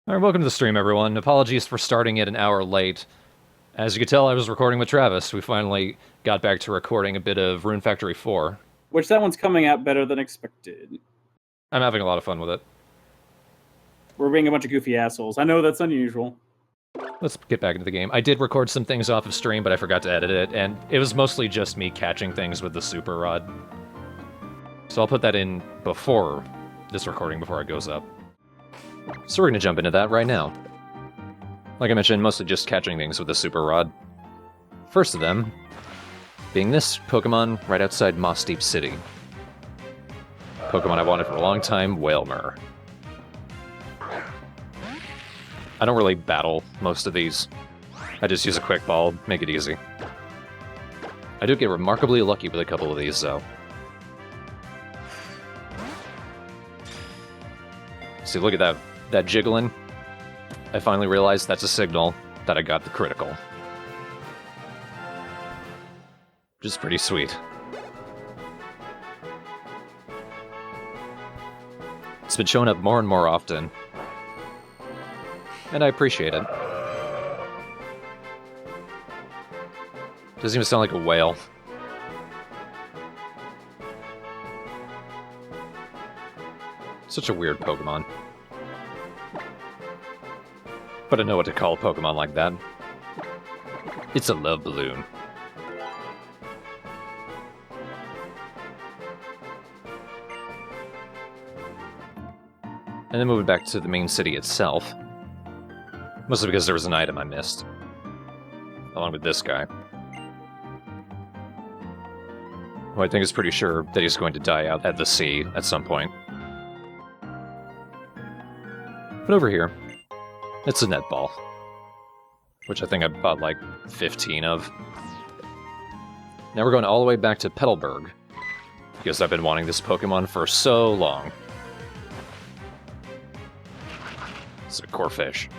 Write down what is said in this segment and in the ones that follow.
Alright, welcome to the stream, everyone. Apologies for starting it an hour late. As you could tell, I was recording with Travis. We finally got back to recording a bit of Rune Factory 4. Which that one's coming out better than expected. I'm having a lot of fun with it. We're being a bunch of goofy assholes. I know that's unusual. Let's get back into the game. I did record some things off of stream, but I forgot to edit it, and it was mostly just me catching things with the super rod. So I'll put that in before this recording, before it goes up. So we're going to jump into that right now. Like I mentioned, mostly just catching things with the super rod. First of them being this Pokemon right outside Moss Deep City. Pokemon I've wanted for a long time, Whalmer. I don't really battle most of these. I just use a quick ball, make it easy. I do get remarkably lucky with a couple of these, though. See, look at that jiggling. I finally realized that's a signal that I got the critical. Which is pretty sweet. It's been showing up more and more often. And I appreciate it. Doesn't even sound like a whale. Such a weird Pokemon. But I know what to call a Pokemon like that. It's a love balloon. And then moving back to the main city itself. Mostly because there was an item I missed. Along with this guy. Who I think is pretty sure that he's going to die out at the sea at some point. But over here, it's a netball. Which I think I bought like 15 of. Now we're going all the way back to Petalburg. Because I've been wanting this Pokemon for so long. It's a Corphish.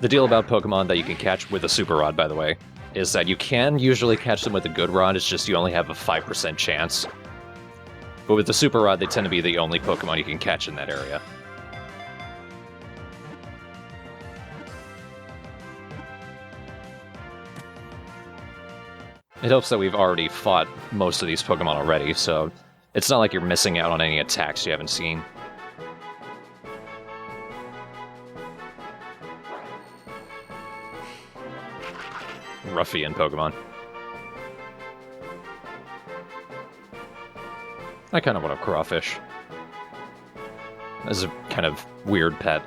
The deal about Pokemon that you can catch with a Super Rod, by the way, is that you can usually catch them with a good rod, it's just you only have a 5% chance. But with the Super Rod, they tend to be the only Pokemon you can catch in that area. It helps that we've already fought most of these Pokemon already, so it's not like you're missing out on any attacks you haven't seen. Ruffian Pokemon. I kind of want a crawfish. As a kind of weird pet.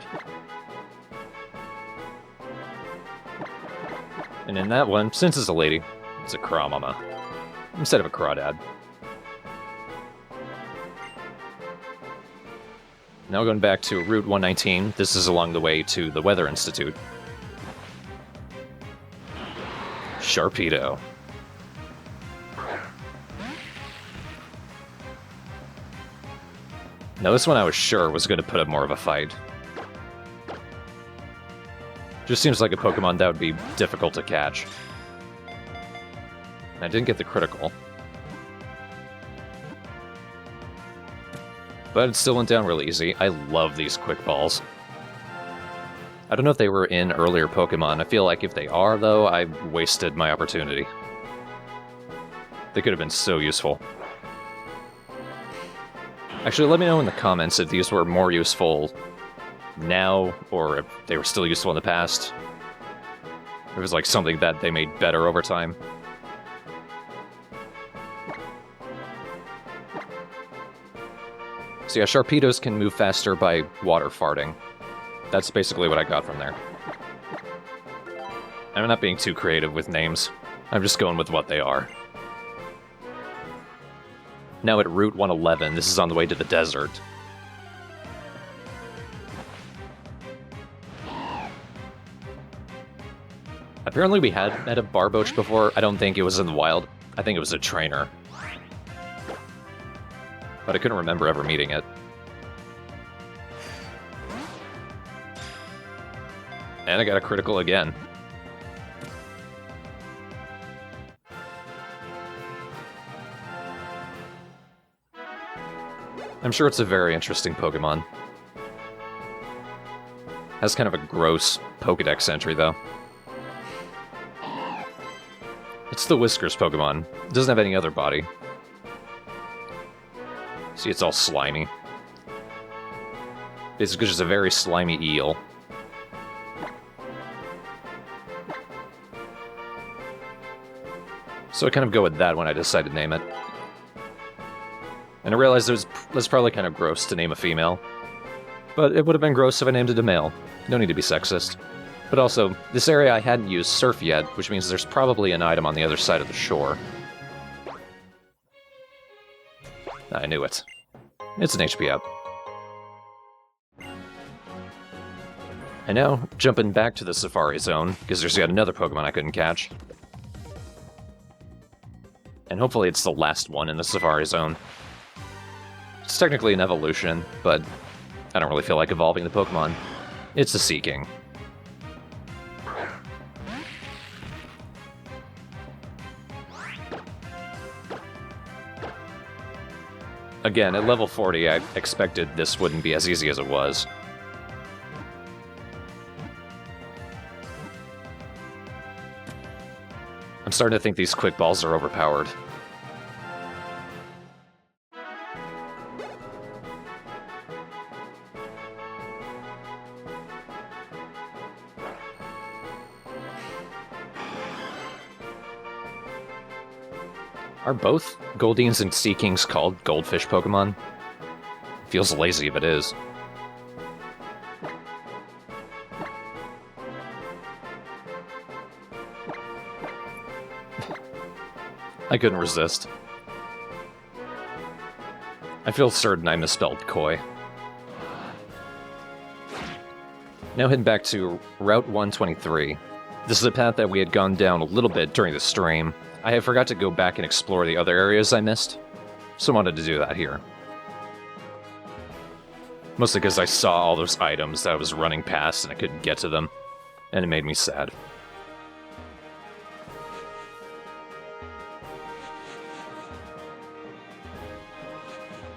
And in that one, since it's a lady, it's a Crawmama. Instead of a Crawdad. Now going back to Route 119, this is along the way to the Weather Institute. Sharpedo. Now this one I was sure was going to put up more of a fight. Just seems like a Pokemon that would be difficult to catch. And I didn't get the critical. But it still went down really easy. I love these quick balls. I don't know if they were in earlier Pokemon. I feel like if they are, though, I wasted my opportunity. They could have been so useful. Actually, let me know in the comments if these were more useful now, or if they were still useful in the past. If it was like something that they made better over time. So yeah, Sharpedos can move faster by water farting. That's basically what I got from there. I'm not being too creative with names. I'm just going with what they are. Now at Route 111, this is on the way to the desert. Apparently we had met a Barboach before. I don't think it was in the wild. I think it was a trainer. But I couldn't remember ever meeting it. And I got a critical again. I'm sure it's a very interesting Pokemon. Has kind of a gross Pokedex entry, though. It's the Whiskers Pokemon. It doesn't have any other body. See, it's all slimy. Basically just a very slimy eel. So I kind of go with that when I decide to name it. And I realized that's probably kind of gross to name a female. But it would have been gross if I named it a male. No need to be sexist. But also, this area I hadn't used surf yet, which means there's probably an item on the other side of the shore. I knew it. It's an HP up. And now, jumping back to the Safari Zone, because there's yet another Pokemon I couldn't catch. And hopefully it's the last one in the Safari Zone. It's technically an evolution, but I don't really feel like evolving the Pokemon. It's a Seeking. Again, at level 40, I expected this wouldn't be as easy as it was. I'm starting to think these quick balls are overpowered. Are both Goldines and Seekings called Goldfish Pokemon? Feels lazy if it is. I couldn't resist. I feel certain I misspelled Koi. Now heading back to Route 123. This is a path that we had gone down a little bit during the stream. I had forgot to go back and explore the other areas I missed, so I wanted to do that here. Mostly because I saw all those items that I was running past and I couldn't get to them, and it made me sad.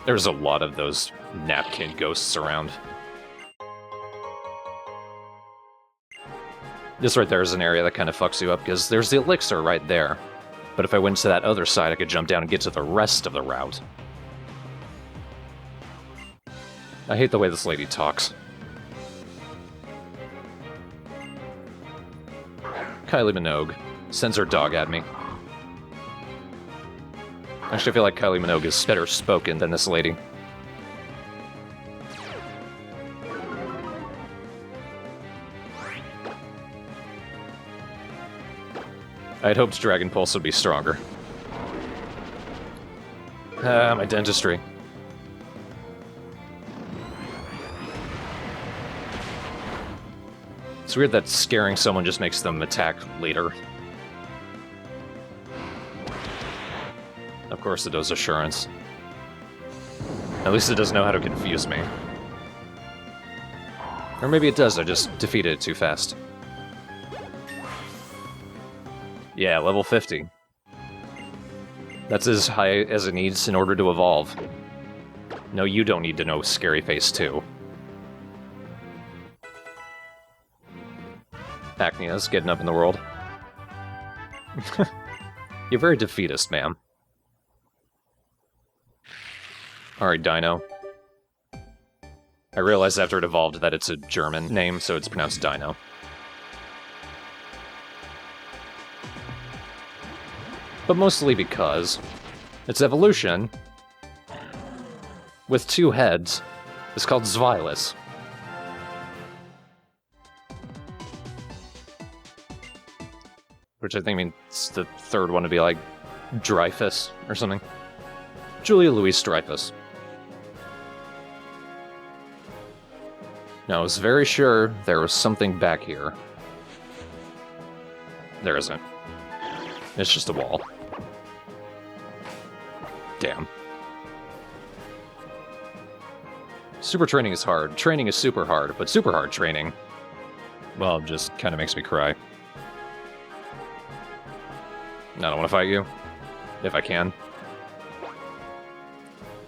There's a lot of those napkin ghosts around. This right there is an area that kind of fucks you up, because there's the elixir right there. But if I went to that other side, I could jump down and get to the rest of the route. I hate the way this lady talks. Kylie Minogue sends her dog at me. Actually, I feel like Kylie Minogue is better spoken than this lady. I'd hoped Dragon Pulse would be stronger. My dentistry. It's weird that scaring someone just makes them attack later. Of course it does Assurance. At least it doesn't know how to confuse me. Or maybe it does, I just defeated it too fast. Yeah, level 50. That's as high as it needs in order to evolve. No, you don't need to know Scary Face 2. Acnea's getting up in the world. You're very defeatist, ma'am. Alright, Dino. I realized after it evolved that it's a German name, so it's pronounced Dino. But mostly because its evolution, with 2 heads, is called Zweilous. Which I think means the third one to be like Dreyfus or something. Julia Louise Dreyfus. Now, I was very sure there was something back here. There isn't. It's just a wall. Damn. Super training is hard. Training is super hard, but super hard training, well, just kind of makes me cry. I don't want to fight you, if I can.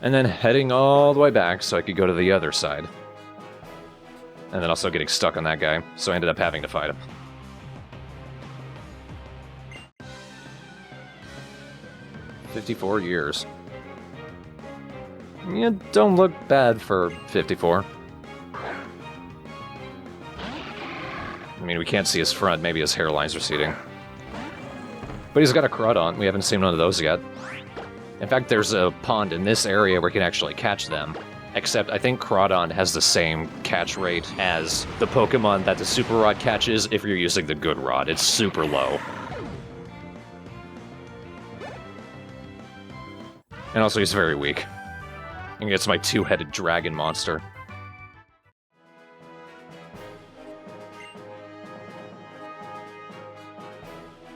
And then heading all the way back so I could go to the other side. And then also getting stuck on that guy, so I ended up having to fight him. "54 years. Yeah, don't look bad for 54. I mean, we can't see his front, maybe his hairline's receding. But he's got a Crawdon, we haven't seen one of those yet. In fact, there's a pond in this area where you can actually catch them. Except I think Crawdon has the same catch rate as the Pokemon that the Super Rod catches if you're using the Good Rod. It's super low. And also he's very weak. And it's my two-headed dragon monster.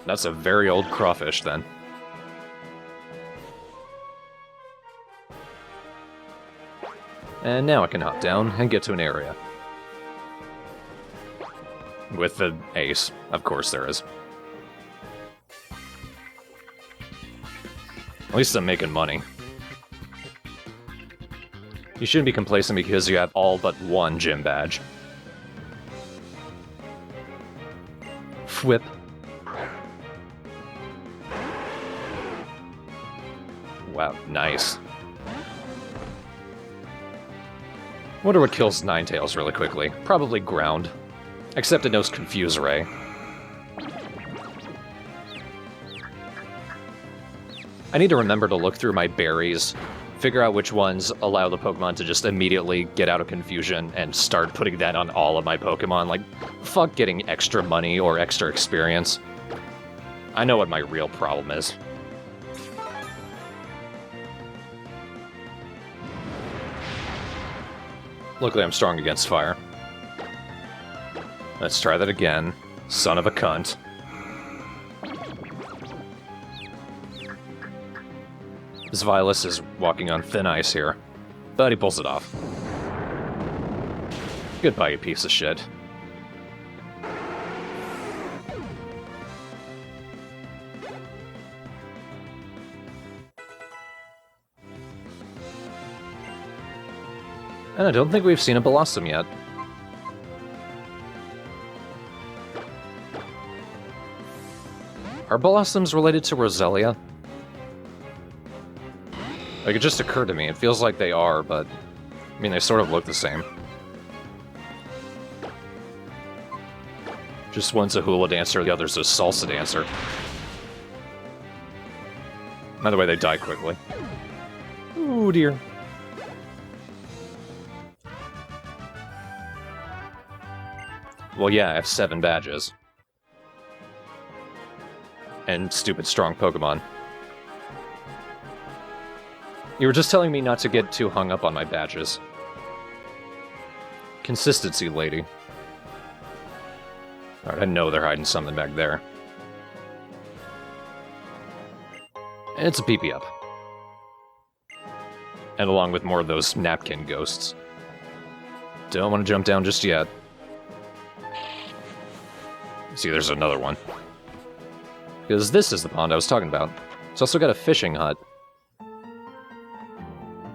That's a very old crawfish, then. And now I can hop down and get to an area. With the ace. Of course there is. At least I'm making money. You shouldn't be complacent because you have all but one gym badge. Whip. Wow, nice. Wonder what kills Ninetales really quickly. Probably ground. Except it knows Confuse Ray. I need to remember to look through my berries, figure out which ones allow the Pokemon to just immediately get out of confusion, and start putting that on all of my Pokemon. Like, fuck getting extra money or extra experience. I know what my real problem is. Luckily I'm strong against fire. Let's try that again. Son of a cunt. This Violus is walking on thin ice here, but he pulls it off. Goodbye, you piece of shit. And I don't think we've seen a Blossom yet. Are Blossoms related to Roselia? Like, it just occurred to me. It feels like they are, but... I mean, they sort of look the same. Just one's a hula dancer, the other's a salsa dancer. By the way, they die quickly. Ooh, dear. Well, yeah, I have 7 badges. And stupid strong Pokemon. You were just telling me not to get too hung up on my badges. Consistency, lady. Alright, I know they're hiding something back there. And it's a PP up. And along with more of those napkin ghosts. Don't want to jump down just yet. See, there's another one. Because this is the pond I was talking about. It's also got a fishing hut.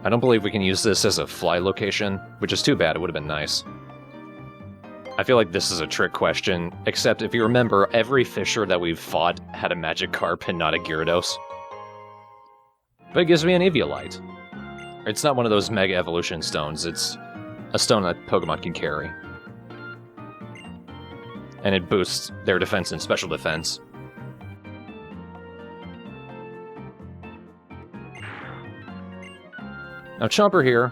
I don't believe we can use this as a fly location, which is too bad, it would have been nice. I feel like this is a trick question, except if you remember, every fisher that we've fought had a Magikarp and not a Gyarados. But it gives me an Eviolite. It's not one of those Mega Evolution stones, it's a stone that Pokemon can carry. And it boosts their defense and special defense. Now Chomper here,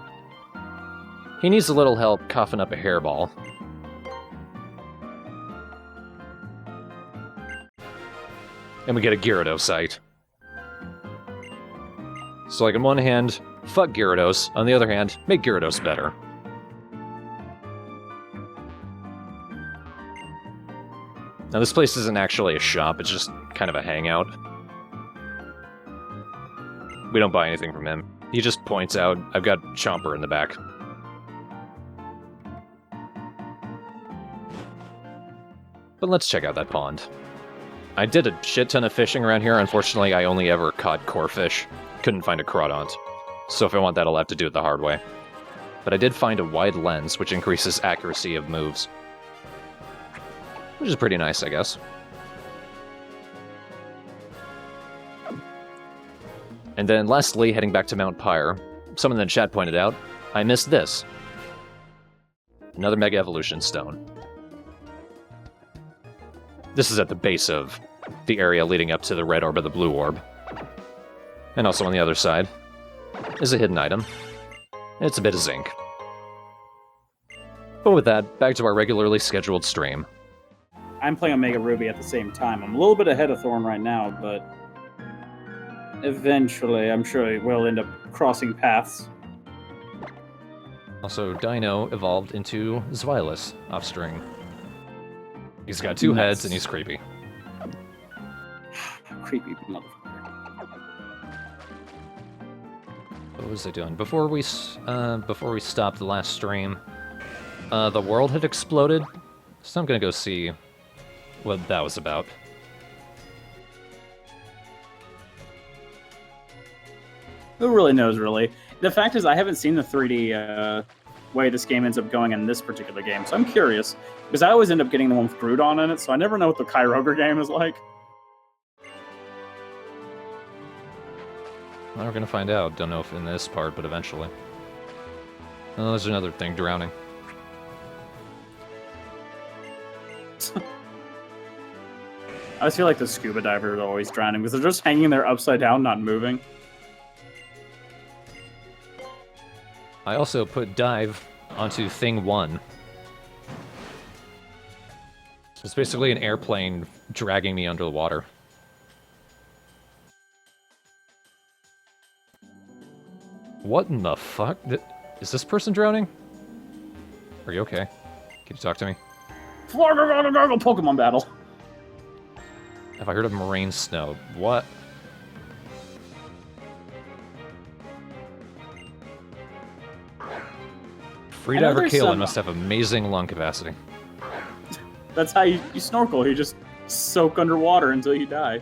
he needs a little help coughing up a hairball. And we get a Gyarados. So like on one hand, fuck Gyarados, on the other hand, make Gyarados better. Now this place isn't actually a shop, it's just kind of a hangout. We don't buy anything from him. He just points out, I've got Chomper in the back. But let's check out that pond. I did a shit ton of fishing around here, unfortunately I only ever caught Corphish. Couldn't find a Crawdont. So if I want that, I'll have to do it the hard way. but I did find a wide lens, which increases accuracy of moves. Which is pretty nice, I guess. And then lastly, heading back to Mount Pyre, someone in the chat pointed out, I missed this. Another Mega Evolution Stone. This is at the base of the area leading up to the red orb or the blue orb. And also on the other side is a hidden item. It's a bit of zinc. But with that, back to our regularly scheduled stream. I'm playing Omega Ruby at the same time. I'm a little bit ahead of Thorn right now, but eventually I'm sure we'll end up crossing paths. Also, Dino evolved into Zwilus off-string. He's got two heads and he's creepy. Creepy motherfucker. What was I doing? Before we stopped the last stream, the world had exploded, so I'm gonna go see what that was about. Who really knows, really? The fact is, I haven't seen the 3D way this game ends up going in this particular game, so I'm curious. Because I always end up getting the one with Groudon in it, so I never know what the Kyogre game is like. Well, we're gonna find out. Don't know if in this part, but eventually. Oh, there's another thing, drowning. I just feel like the scuba divers are always drowning, because they're just hanging there upside down, not moving. I also put dive onto thing 1. So it's basically an airplane dragging me under the water. What in the fuck? Is this person drowning? Are you okay? Can you talk to me? Pokemon battle. Have I heard of moraine snow? What? Freediver Kalen must have amazing lung capacity. That's how you snorkel. You just soak underwater until you die.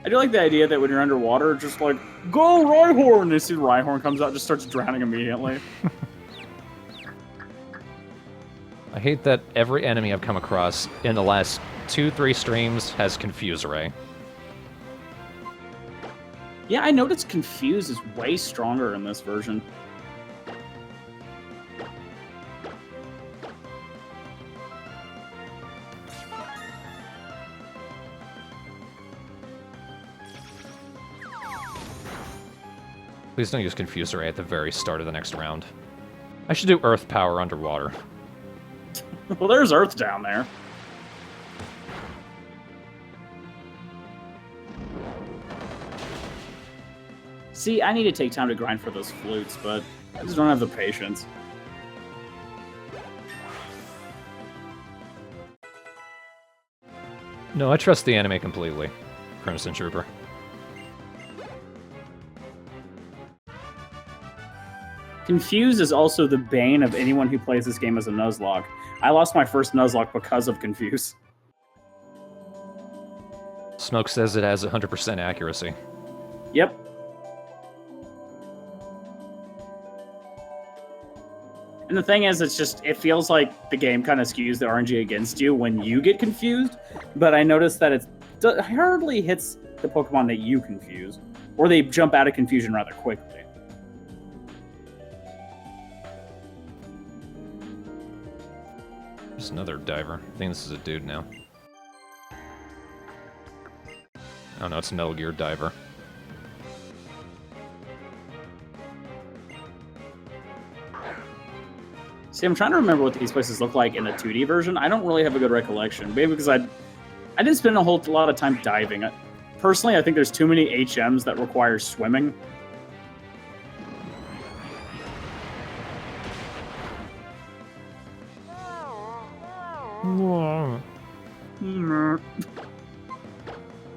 I do like the idea that when you're underwater, just like, go Rhyhorn! And you see Rhyhorn comes out and just starts drowning immediately. I hate that every enemy I've come across in the last 2-3 streams has Confuse Ray. Yeah, I noticed Confuse is way stronger in this version. Please don't use Confuse Ray at the very start of the next round. I should do Earth Power underwater. Well, there's Earth down there. See, I need to take time to grind for those flutes, but I just don't have the patience. No, I trust the anime completely. Crimson Trooper. Confuse is also the bane of anyone who plays this game as a Nuzlocke. I lost my first Nuzlocke because of Confuse. Smoke says it has 100% accuracy. Yep. And the thing is, it feels like the game kind of skews the RNG against you when you get confused, but I noticed that it hardly hits the Pokemon that you confuse, or they jump out of confusion rather quickly. There's another diver. I think this is a dude now. Oh no, it's Metal Gear Diver. See, I'm trying to remember what these places look like in the 2D version. I don't really have a good recollection. Maybe because I didn't spend a whole lot of time diving. Personally, I think there's too many HMs that require swimming.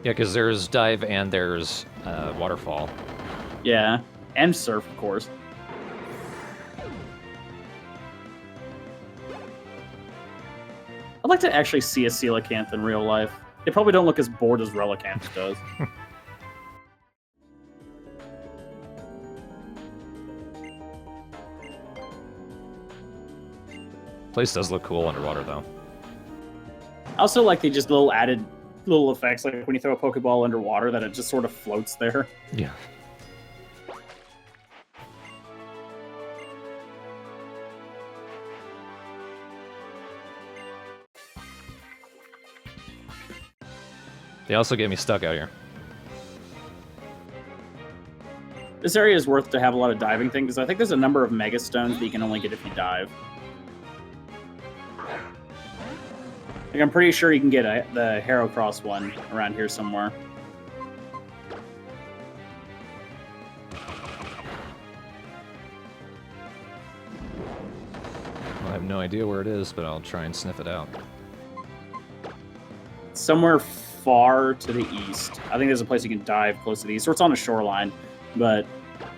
Yeah, because there's dive and there's waterfall. Yeah, and surf, of course. I'd like to actually see a coelacanth in real life. They probably don't look as bored as Relicanth does. Place does look cool underwater, though. I also like the just little added little effects, like when you throw a Pokeball underwater, that it just sort of floats there. Yeah. They also get me stuck out here. This area is worth to have a lot of diving things, because I think there's a number of Mega Stones that you can only get if you dive. Like, I'm pretty sure you can get the Heracross one around here somewhere. I have no idea where it is, but I'll try and sniff it out. Somewhere far to the east. I think there's a place you can dive close to the east, or it's on the shoreline. But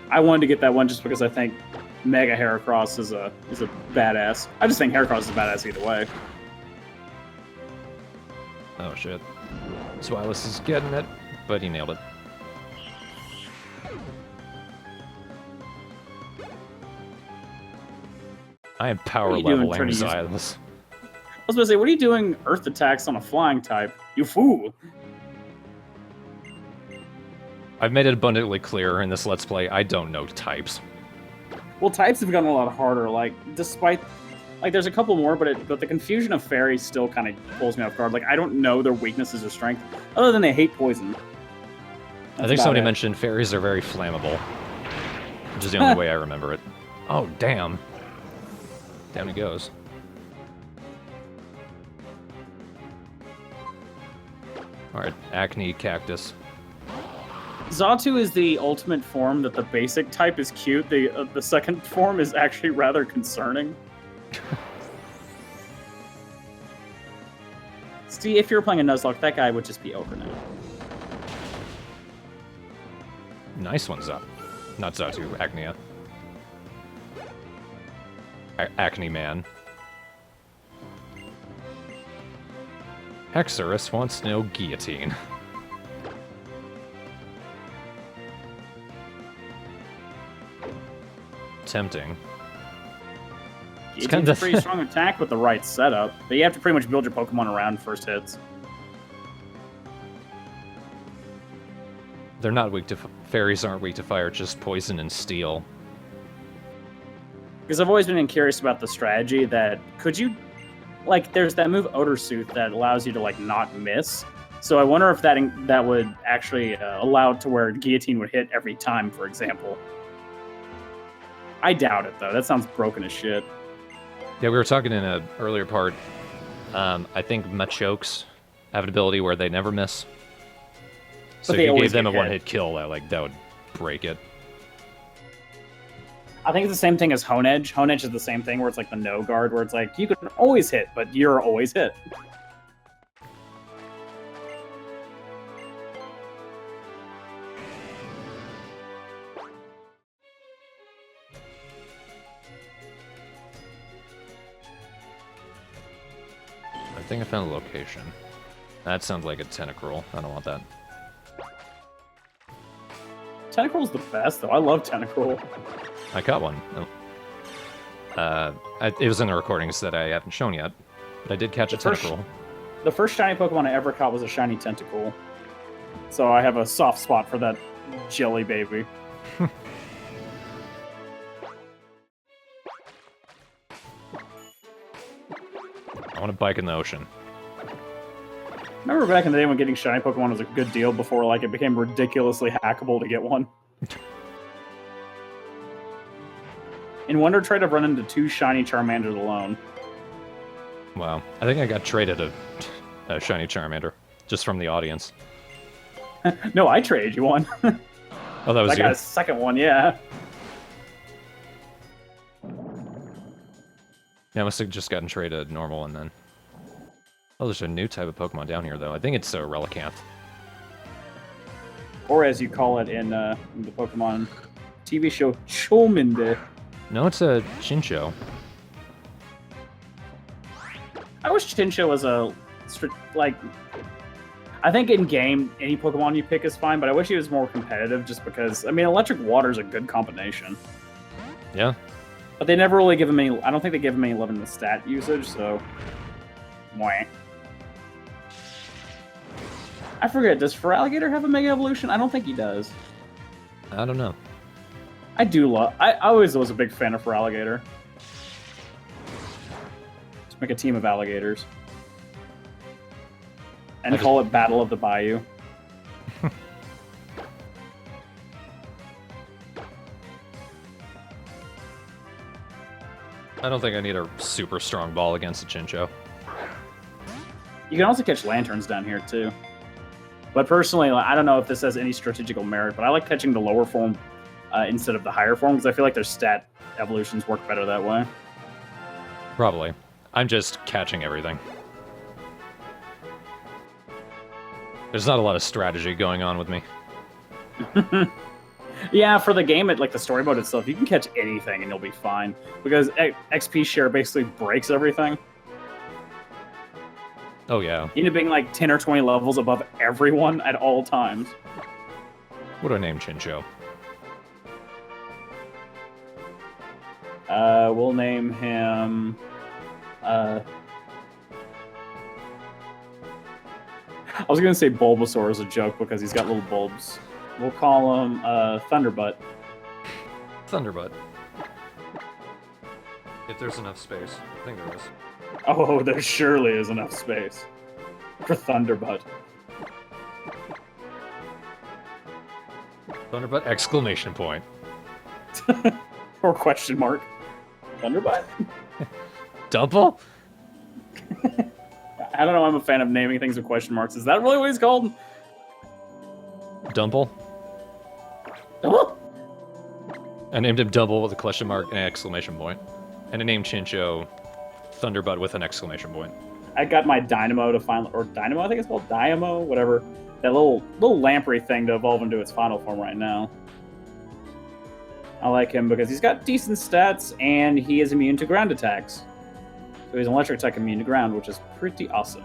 I wanted to get that one just because I think Mega Heracross is a badass. I just think Heracross is a badass either way. Oh shit. Swilus is getting it, but he nailed it. I am power leveling Xylus. I was going to say, what are you doing Earth attacks on a flying type? You fool! I've made it abundantly clear in this Let's Play, I don't know types. Well, types have gotten a lot harder, like, despite... Like, there's a couple more, but the confusion of fairies still kind of pulls me off guard. Like, I don't know their weaknesses or strength, other than they hate poison. I think somebody mentioned fairies are very flammable, which is the only way I remember it. Oh, damn. Down he goes. Alright, Acne Cactus. Xatu is the ultimate form that the basic type is cute. The second form is actually rather concerning. See, if you were playing a Nuzlocke, that guy would just be over now. Nice one, not Xatu, Acnea. Acne Man. Hexorus wants no guillotine. Tempting. It's kind of a pretty strong attack with the right setup, but you have to pretty much build your Pokemon around first hits. They're not weak to... Fairies aren't weak to fire, just poison and steel. Because I've always been curious about the strategy that... Could you... Like, there's that move Odor Suit that allows you to, like, not miss. So I wonder if that would actually allow it to where Guillotine would hit every time, for example. I doubt it, though. That sounds broken as shit. Yeah, we were talking in an earlier part. I think Machokes have an ability where they never miss. So if you gave them a one-hit kill, that would break it. I think it's the same thing as Honedge. Honedge is the same thing where it's like the no guard, where it's like, you can always hit, but you're always hit. I think I found a location. That sounds like a Tentacruel. I don't want that. Tentacruel's the best, though. I love Tentacruel. I caught one. It was in the recordings that I haven't shown yet, but I did catch a Tentacruel. The first shiny Pokemon I ever caught was a shiny Tentacruel. So I have a soft spot for that jelly baby. I want to bike in the ocean. Remember back in the day when getting shiny Pokemon was a good deal before like it became ridiculously hackable to get one? In Wonder Trade, I've run into 2 shiny Charmanders alone. Wow. I think I got traded a shiny Charmander, just from the audience. No, I traded you one. Oh, that was you? I got a second one, yeah. Yeah, I must have just gotten traded a normal one then. Oh, there's a new type of Pokemon down here, though. I think it's a Relicanth. Or as you call it in the Pokemon TV show, Chominde. No, it's a Chinchou. I wish Chinchou was I think in game any Pokemon you pick is fine, but I wish he was more competitive. Just because I mean, Electric Water is a good combination. Yeah, But they never really give him any. I don't think they give him any love in the stat usage. So, mwah. I forget. Does Feraligatr have a Mega Evolution? I don't think he does. I don't know. I do love. I always was a big fan of Feraligatr. Let's make a team of alligators. And call it Battle of the Bayou. I don't think I need a super strong ball against a Chinchou. You can also catch lanterns down here, too. But personally, I don't know if this has any strategical merit, but I like catching the lower form instead of the higher form, because I feel like their stat evolutions work better that way. Probably. I'm just catching everything. There's not a lot of strategy going on with me. Yeah, for the game, like the story mode itself, you can catch anything and you'll be fine. Because XP share basically breaks everything. Oh, yeah. You end up being like 10 or 20 levels above everyone at all times. What do I name Chinchou? We'll name him... I was going to say Bulbasaur as a joke because he's got little bulbs. We'll call him Thunderbutt. Thunderbutt. If there's enough space. I think there is. Oh, there surely is enough space for Thunderbutt. Thunderbutt! Exclamation point. Or question mark. Thunderbutt? Dumple? I don't know, I'm a fan of naming things with question marks. Is that really what he's called? Dumple? Dumple? I named him Dumble with a question mark and an exclamation point. And I named Chinchou Thunderbutt with an exclamation point. I got my Dynamo to finally, or Dynamo, I think it's called Dynamo, whatever. That little lamprey thing to evolve into its final form right now. I like him because he's got decent stats and he is immune to ground attacks. So he's an electric attack immune to ground, which is pretty awesome.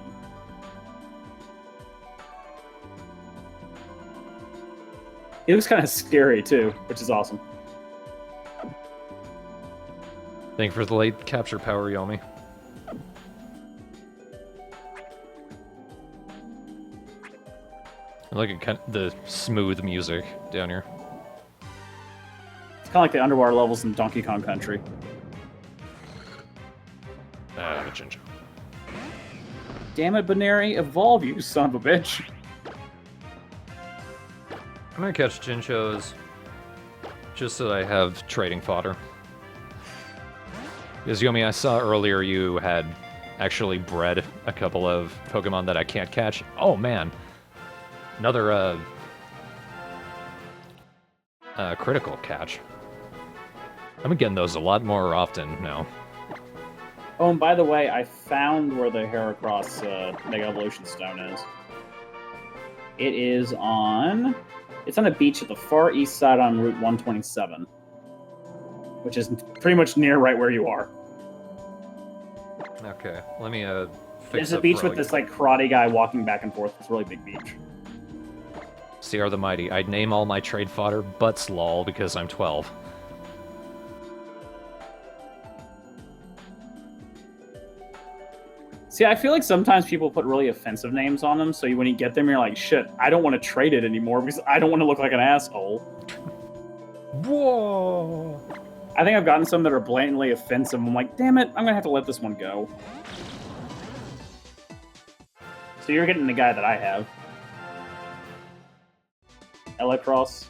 He looks kind of scary too, which is awesome. Thank you for the late capture power, Yomi. I like the smooth music down here. It's kind of like the underwater levels in Donkey Kong Country. Ah, the Chinchou. Damn it, Baneri, evolve, you son of a bitch. I'm gonna catch Chinchous just so that I have trading fodder. Because Yomi, I saw earlier you had actually bred a couple of Pokemon that I can't catch. Oh man, another critical catch. I'm getting those a lot more often now. Oh, and by the way, I found where the Heracross Mega Evolution Stone is. It is on... It's on a beach at the far east side on Route 127. Which is pretty much near right where you are. Okay, let me fix There's a beach with this like karate guy walking back and forth. It's a really big beach. CR the Mighty. I'd name all my trade fodder Butts Lol because I'm 12. See, I feel like sometimes people put really offensive names on them, so when you get them, you're like, shit, I don't want to trade it anymore because I don't want to look like an asshole. Whoa! I think I've gotten some that are blatantly offensive. I'm like, damn it, I'm going to have to let this one go. So you're getting the guy that I have. Electros.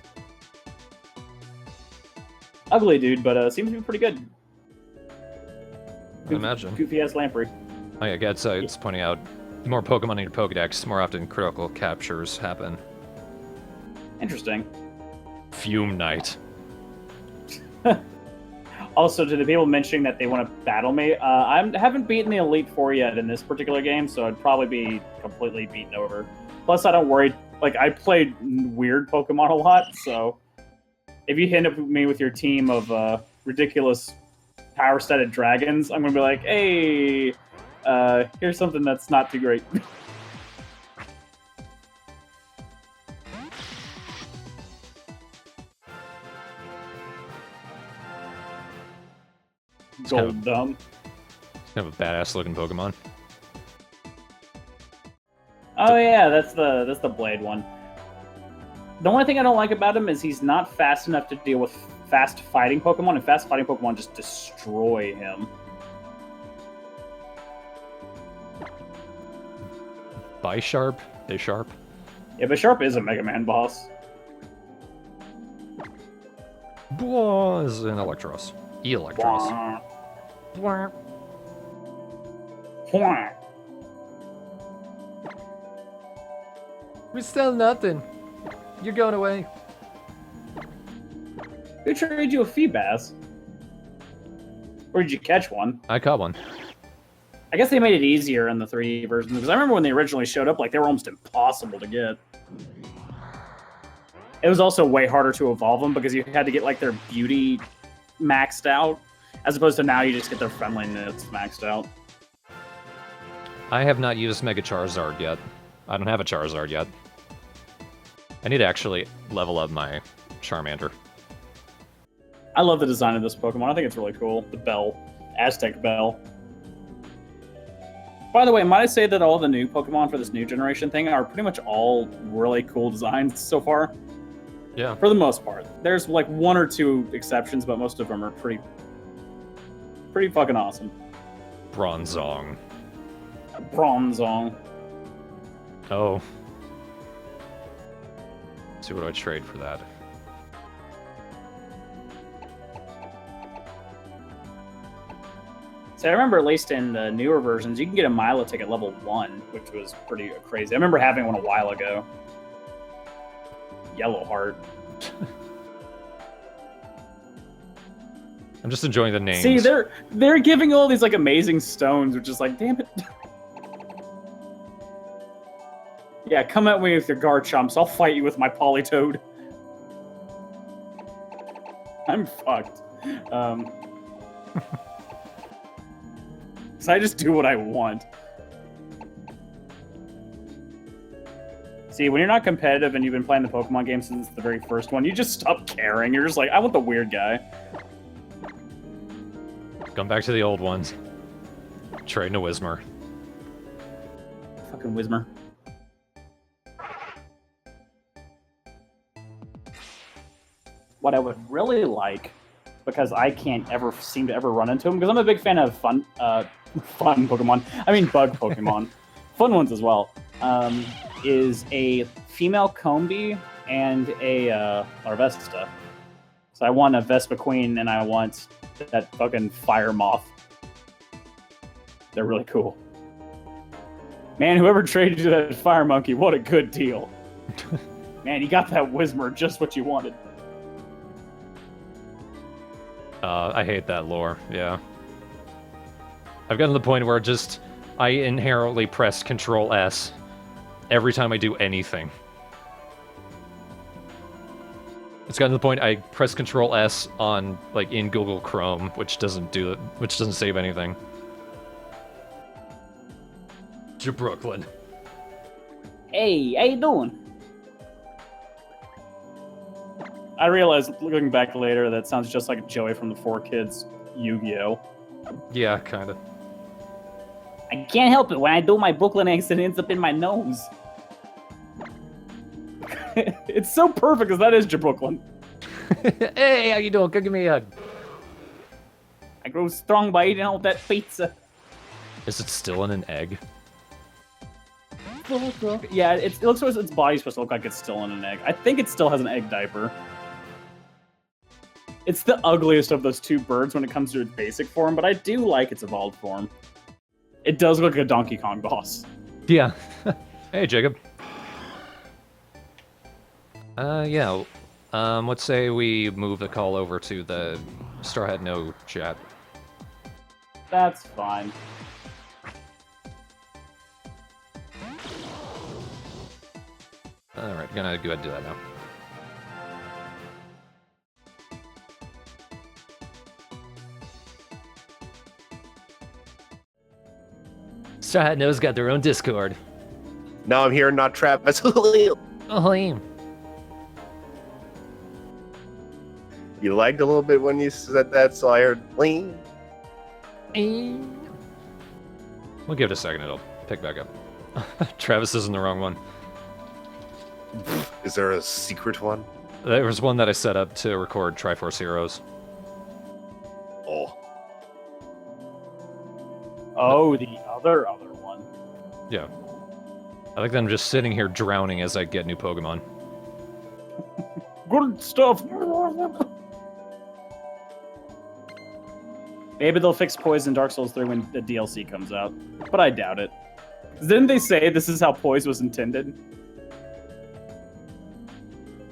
Ugly dude, but seems to be pretty good. I imagine. Goofy-ass lamprey. Oh yeah, it's pointing out, the more Pokemon in your Pokedex, more often critical captures happen. Interesting. Fume Knight. Also, to the people mentioning that they want to battle me, I haven't beaten the Elite Four yet in this particular game, so I'd probably be completely beaten over. Plus, I don't worry. Like, I played weird Pokemon a lot, so if you hit up me with your team of ridiculous power-stated dragons, I'm going to be like, hey, here's something that's not too great. Gold dumb. It's kind of a badass looking Pokemon. Oh yeah, that's the Blade one. The only thing I don't like about him is he's not fast enough to deal with fast fighting Pokemon, and fast fighting Pokemon just destroy him. Bisharp? Yeah, but Sharp is a Mega Man boss. Was an Electros. Electros. Wah. Wah. We're still nothing. You're going away. Who traded you a Feebas? Or did you catch one? I caught one. I guess they made it easier in the 3D version, because I remember when they originally showed up, like, they were almost impossible to get. It was also way harder to evolve them, because you had to get, like, their beauty maxed out, as opposed to now you just get their friendliness maxed out. I have not used Mega Charizard yet. I don't have a Charizard yet. I need to actually level up my Charmander. I love the design of this Pokemon. I think it's really cool. The bell. Aztec bell. By the way, might I say that all the new Pokemon for this new generation thing are pretty much all really cool designs so far? Yeah. For the most part. There's like one or two exceptions, but most of them are pretty fucking awesome. Bronzong. Bronzong. Oh. Let's see, what do I trade for that? So I remember, at least in the newer versions, you can get a Milotic at level 1, which was pretty crazy. I remember having one a while ago. Yellow Heart. I'm just enjoying the names. See, they're giving all these like amazing stones, which is like, damn it. Yeah, come at me with your Garchomps. I'll fight you with my Politoed. I'm fucked. So I just do what I want. See, when you're not competitive and you've been playing the Pokemon game since the very first one, you just stop caring. You're just like, I want the weird guy. Going back to the old ones. Trading a Whismur. Fucking Whismur. What I would really like, because I can't ever seem to ever run into them, because I'm a big fan of fun Pokemon. I mean bug Pokemon. Fun ones as well. Is a female Combee and a Larvesta. So I want a Vespiquen and I want that fucking Fire Moth. They're really cool. Man, whoever traded you that Fire Monkey, what a good deal. Man, you got that Whismur, just what you wanted. I hate that lore, yeah. I've gotten to the point where I inherently press Control S every time I do anything. It's gotten to the point I press Control S on, like, in Google Chrome, which doesn't save anything. Brooklyn. Hey, how you doing? I realized, looking back later, that sounds just like Joey from the 4Kids Yu-Gi-Oh! Yeah, kinda. I can't help it. When I do my Brooklyn accent, it ends up in my nose. It's so perfect, because that is Jabrooklyn. Hey, how you doing? Come give me a hug. I grow strong by eating all that pizza. Is it still in an egg? Yeah, it looks like its body's supposed to look like it's still in an egg. I think it still has an egg diaper. It's the ugliest of those two birds when it comes to its basic form, but I do like its evolved form. It does look like a Donkey Kong boss. Yeah. Hey, Jacob. Yeah. Let's say we move the call over to the TheStrawhatNO chat. That's fine. Alright, gonna go ahead and do that now. TheStrawhatNO's got their own Discord. Now I'm here, not Travis. Oh, You lagged a little bit when you said that, so I heard lean. We'll give it a second, it'll pick back up. Travis is in the wrong one. Is there a secret one? There was one that I set up to record Triforce Heroes. Oh. Oh, the other one. Yeah. I like that I'm just sitting here drowning as I get new Pokemon. Good stuff. Maybe they'll fix Poise in Dark Souls 3 when the DLC comes out, but I doubt it. Didn't they say this is how Poise was intended?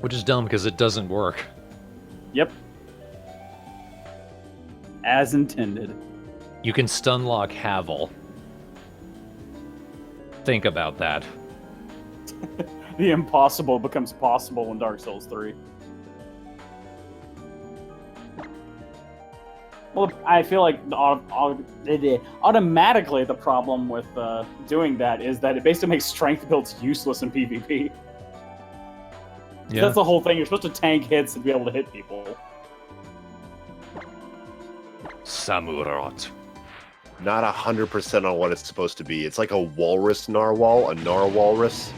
Which is dumb because it doesn't work. Yep. As intended. You can stunlock Havel. Think about that. The impossible becomes possible in Dark Souls 3. Well, I feel like automatically the problem with doing that is that it basically makes strength builds useless in PvP. Yeah. That's the whole thing. You're supposed to tank hits and be able to hit people. Samurott. Not 100% on what it's supposed to be. It's like a walrus narwhal, a narwhalrus.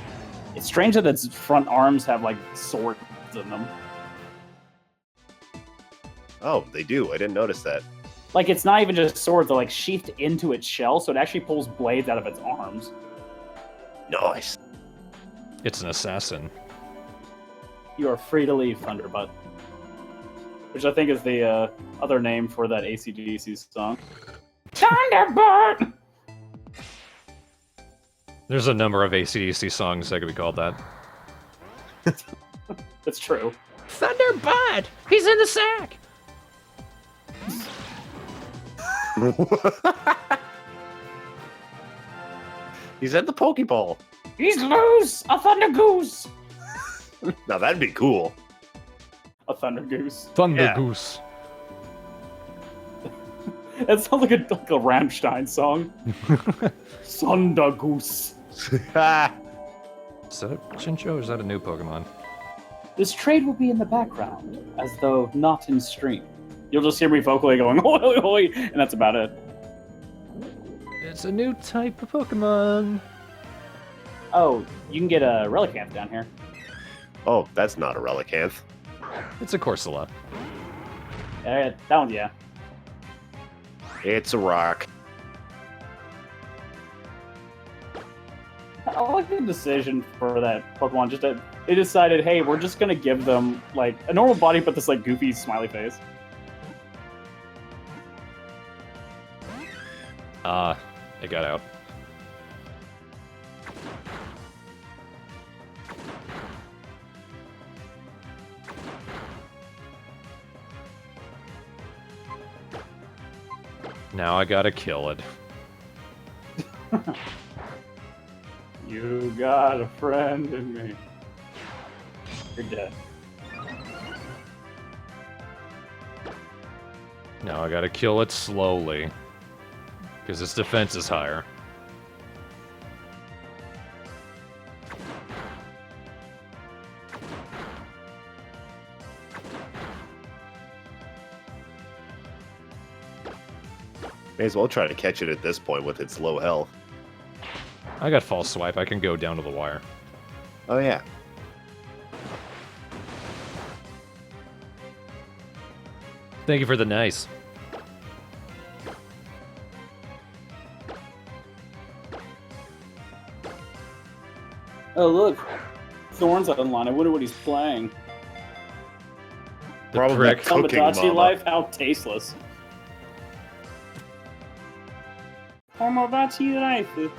It's strange that its front arms have like swords in them. Oh, they do. I didn't notice that. Like, it's not even just swords, they're like sheathed into its shell, so it actually pulls blades out of its arms. Nice. It's an assassin. You are free to leave, Thunderbutt. Which I think is the other name for that AC/DC song. Thunderbutt! There's a number of AC/DC songs that could be called that. That's true. Thunderbud! He's in the sack! He's at the Pokeball. He's loose! A Thunder Goose! Now that'd be cool. A Thunder Goose. Thunder Yeah. Goose. That sounds like a Rammstein song. Thunder Goose. Is that a Chinchou or is that a new Pokemon? This trade will be in the background, as though not in stream. You'll just hear me vocally going, oi, oi, oi, and that's about it. It's a new type of Pokemon. Oh, you can get a Relicanth down here. Oh, that's not a Relicanth. It's a Corsola. That one, yeah. It's a rock. I like the decision for that Pokemon. Just that they decided, hey, we're just gonna give them like a normal body, but this like goofy smiley face. It got out. Now I gotta kill it. You got a friend in me. You're dead. Now I gotta kill it slowly. Because its defense is higher. May as well try to catch it at this point with its low health. I got false swipe, I can go down to the wire. Oh yeah. Thank you for the nice. Oh look, Thorn's online. I wonder what he's playing. The Probably prick. Cooking Tomodachi Mama. Life? How tasteless. Tomodachi Life.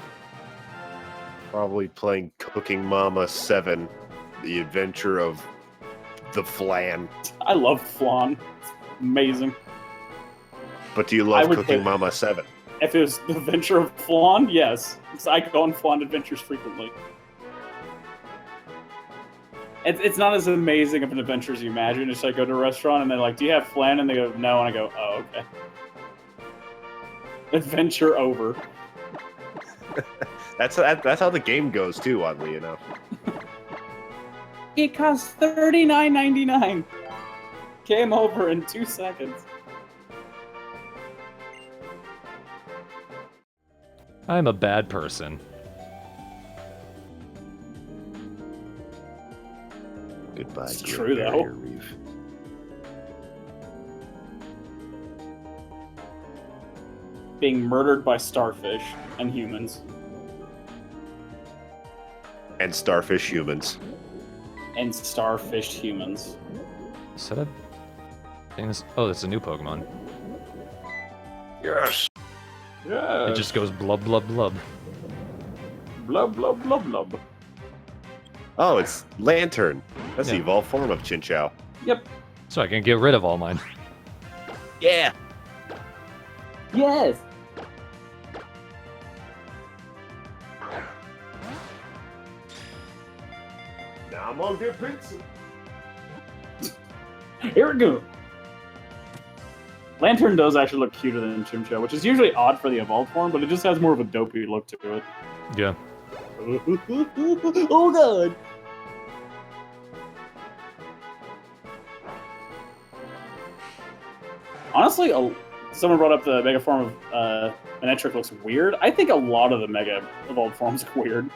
Probably playing Cooking Mama 7, The Adventure of the Flan. I love Flan. It's amazing. But do you I love would Cooking pick- Mama 7? If it was the adventure of Flan, yes. Because I go on Flan adventures frequently. It's not as amazing of an adventure as you imagine. It's like I go to a restaurant and they're like, do you have flan? And they go, no. And I go, oh, okay. Adventure over. That's how the game goes too, oddly enough. It costs $39.99. Came over in 2 seconds. I'm a bad person. Goodbye. It's Great true, though. Barrier Reef. Being murdered by starfish and humans. And starfish humans. And starfished humans. Is that a thing? Oh, that's a new Pokemon. Yes. Yeah. It just goes blub blub blub. Blub, blub, blub, blub. Oh, it's Lantern. That's the Yeah. evolved form of Chinchou. Yep. So I can get rid of all mine. Yeah. Yes. Now I'm gonna get pizza. Here we go. Lantern does actually look cuter than Chimchar, which is usually odd for the evolved form, but it just has more of a dopey look to it. Yeah. Oh god! Honestly, someone brought up the mega form of Manectric looks weird. I think a lot of the mega evolved forms look weird.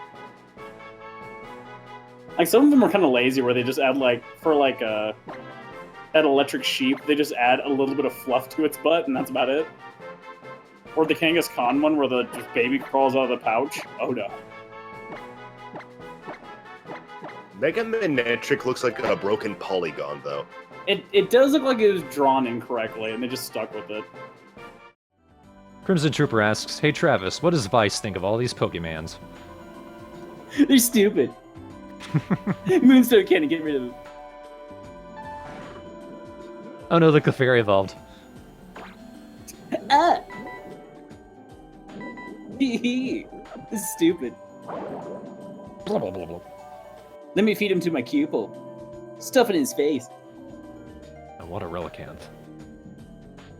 Like, some of them are kind of lazy, where they just add, like, for, like, that electric sheep, they just add a little bit of fluff to its butt, and that's about it. Or the Kangaskhan one, where the just baby crawls out of the pouch. Oh, no. Mega Manectric looks like a broken polygon, though. It does look like it was drawn incorrectly, and they just stuck with it. Crimson Trooper asks, "Hey Travis, what does Vice think of all these Pokemans?" They're stupid. Moonstone can't get rid of them. Oh no, the Clefairy evolved. Ah! This is stupid. Blah blah blah blah. Let me feed him to my pupil. Stuff it in his face. I want a Relicanth.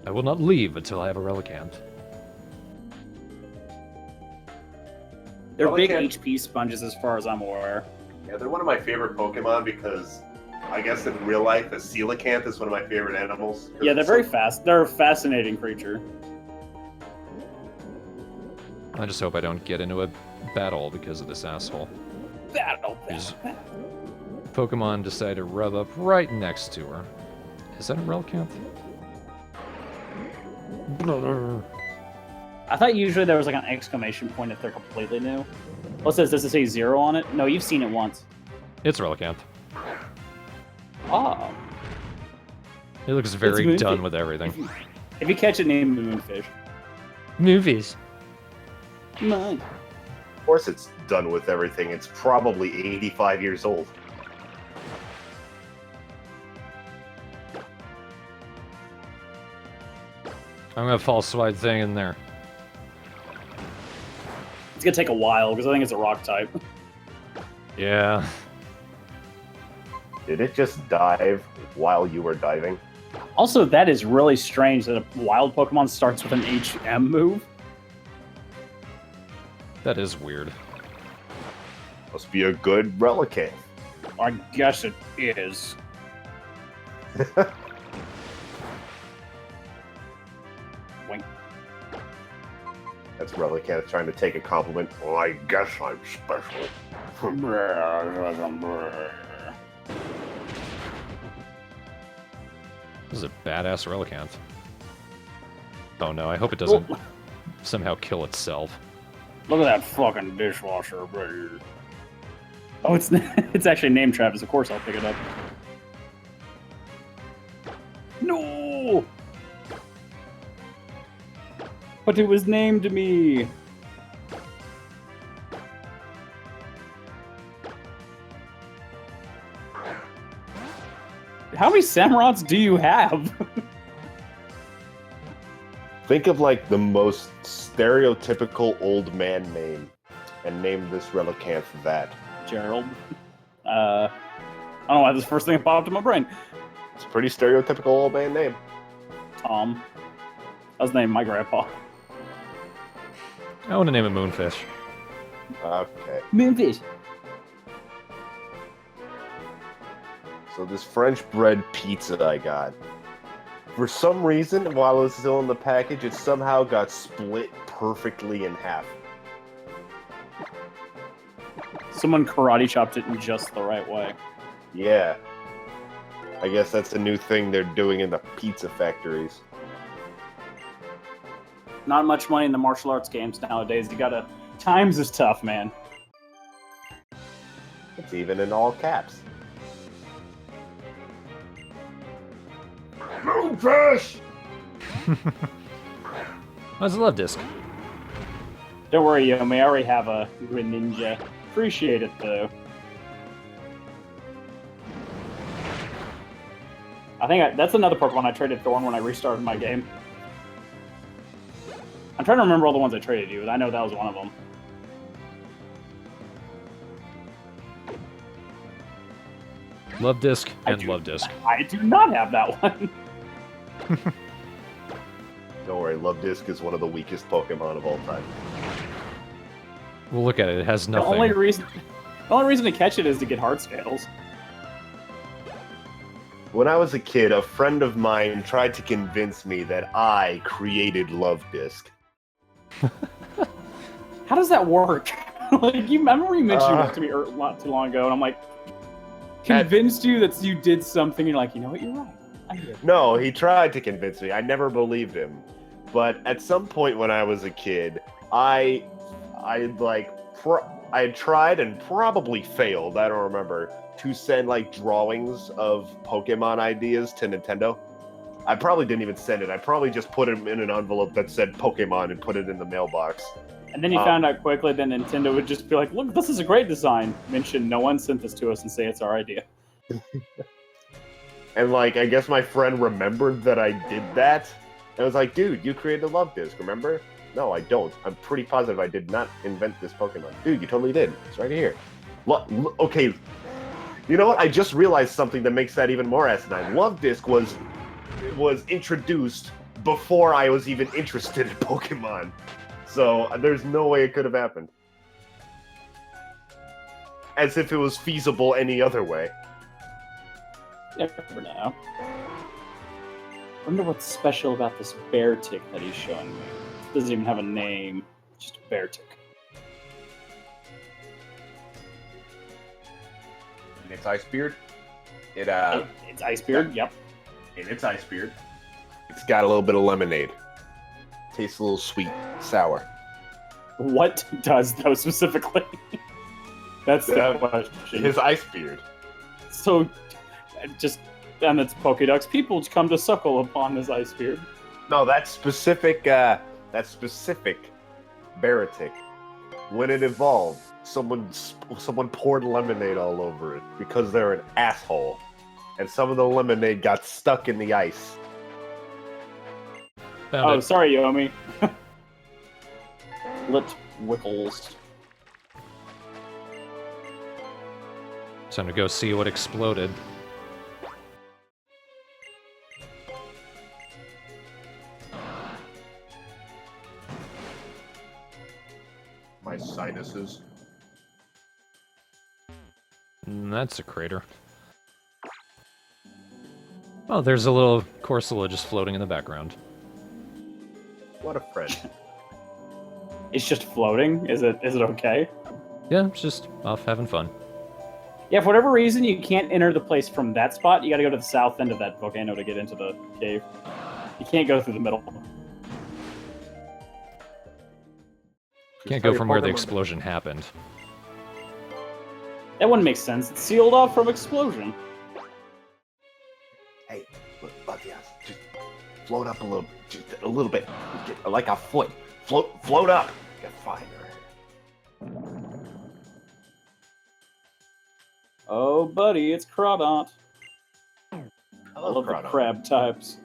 I will not leave until I have a Relicanth. They're big Relicanth. HP sponges as far as I'm aware. Yeah, they're one of my favorite Pokemon because I guess in real life, a coelacanth is one of my favorite animals. Yeah, they're very fast. They're a fascinating creature. I just hope I don't get into a battle because of this asshole. Battle, Is- battle. Pokemon decide to rub up right next to her. Is that a Relicanth? I thought usually there was like an exclamation point if they're completely new. What says, does it say 0 on it? No, you've seen it once. It's Relicanth. Oh. It looks very Moonfish. done with everything. If you catch it, name it Moonfish. Movies. Mine. Of course, it's done with everything. It's probably 85 years old. I'm gonna false swipe thing in there. It's gonna take a while because I think it's a rock type. Yeah. Did it just dive while you were diving? Also, that is really strange that a wild Pokemon starts with an HM move. That is weird. Must be a good Relicanth. I guess it is. Wink. That's Relicanth trying to take a compliment. Well, I guess I'm special. This is a badass Relicanth. Oh no, I hope it doesn't somehow kill itself. Look at that fucking dishwasher right here. Oh, it's it's actually named Travis. Of course, I'll pick it up. No! But it was named me. How many Samurats do you have? Think of like the most stereotypical old man name and name this Relicanth that. Gerald. I don't know why this first thing popped in my brain. It's a pretty stereotypical old man name. Tom. That was named my grandpa. I want to name it Moonfish. Okay. Moonfish. So this French bread pizza I got. For some reason, while it was still in the package, it somehow got split perfectly in half. Someone karate chopped it in just the right way. Yeah. I guess that's a new thing they're doing in the pizza factories. Not much money in the martial arts games nowadays. Times is tough, man. It's even in all caps. Moonfish! How's the Luvdisc? Don't worry, Yomi. I already have a Greninja. Appreciate it, though. I think that's another Pokemon I traded Thorn when I restarted my game. I'm trying to remember all the ones I traded you, but I know that was one of them. Luvdisc and Luvdisc. I do not have that one. Don't worry, Luvdisc is one of the weakest Pokemon of all time. We'll look at it. It has The nothing. only reason to catch it is to get heart scales. When I was a kid, a friend of mine tried to convince me that I created Luvdisc. How does that work? Like, you remember you mentioned it to me not too long ago, and I'm like, convinced you that you did something. You're like, you know what? You're right. I did. No, he tried to convince me. I never believed him. But at some point when I was a kid, I had tried and probably failed, I don't remember, to send like drawings of Pokemon ideas to Nintendo. I probably didn't even send it. I probably just put them in an envelope that said Pokemon and put it in the mailbox. And then you found out quickly that Nintendo would just be like, look, this is a great design. Mention no one sent this to us and say it's our idea. And like, I guess my friend remembered that I did that. And I was like, dude, you created Luvdisc, remember? No, I don't. I'm pretty positive I did not invent this Pokemon. Dude, you totally did. It's right here. Okay. You know what? I just realized something that makes that even more asinine. Luvdisc was introduced before I was even interested in Pokemon. So there's no way it could have happened. As if it was feasible any other way. Never know. I wonder what's special about this bear tick that he's showing me. It doesn't even have a name. Just a bear tick. In its ice beard? It's Icebeard, yep. In its ice beard. It's got a little bit of lemonade. Tastes a little sweet, sour. What does, though, specifically? That's the question. His ice beard. So, just, and it's Pokédex. People come to suckle upon his Icebeard. No, that specific Baratic, when it evolved, someone poured lemonade all over it because they're an asshole, and some of the lemonade got stuck in the ice. Found it. Sorry, Yomi. Lit Wickles. Time to go see what exploded. My sinuses. That's a crater. Oh, there's a little Corsola just floating in the background. What a friend. It's just floating? Is it okay? Yeah, it's just off having fun. Yeah, for whatever reason, you can't enter the place from that spot. You gotta go to the south end of that volcano to get into the cave. You can't go through the middle. Can't go from where the explosion happened. That wouldn't make sense. It's sealed off from explosion. Hey, look, Latias, just float up a little bit, like a foot. Float up. Get fine. Oh, buddy, it's Crawdont. I I love the Crawdont. crab types.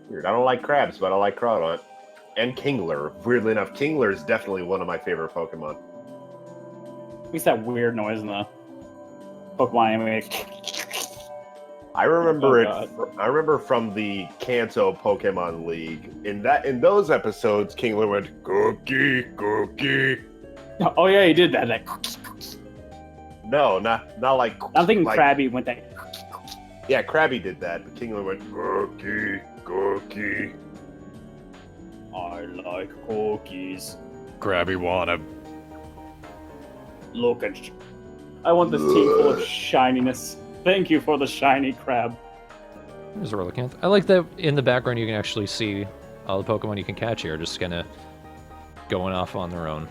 Weird. I don't like crabs, but I like Crawdont. And Kingler. Weirdly enough, Kingler is definitely one of my favorite Pokemon. Makes that weird noise in the Pokemon anime. I remember Oh, I remember from the Kanto Pokemon League. In those episodes, Kingler went cookie. Oh yeah, he did that. Like, No, not like. I'm thinking like, Krabby went that. Yeah, Krabby did that, but Kingler went cookie. I like cookies. Grabby wanna. Look at you. I want this team full of shininess. Thank you for the shiny crab. There's a Relicanth. I like that in the background you can actually see all the Pokemon you can catch here, just kind of going off on their own.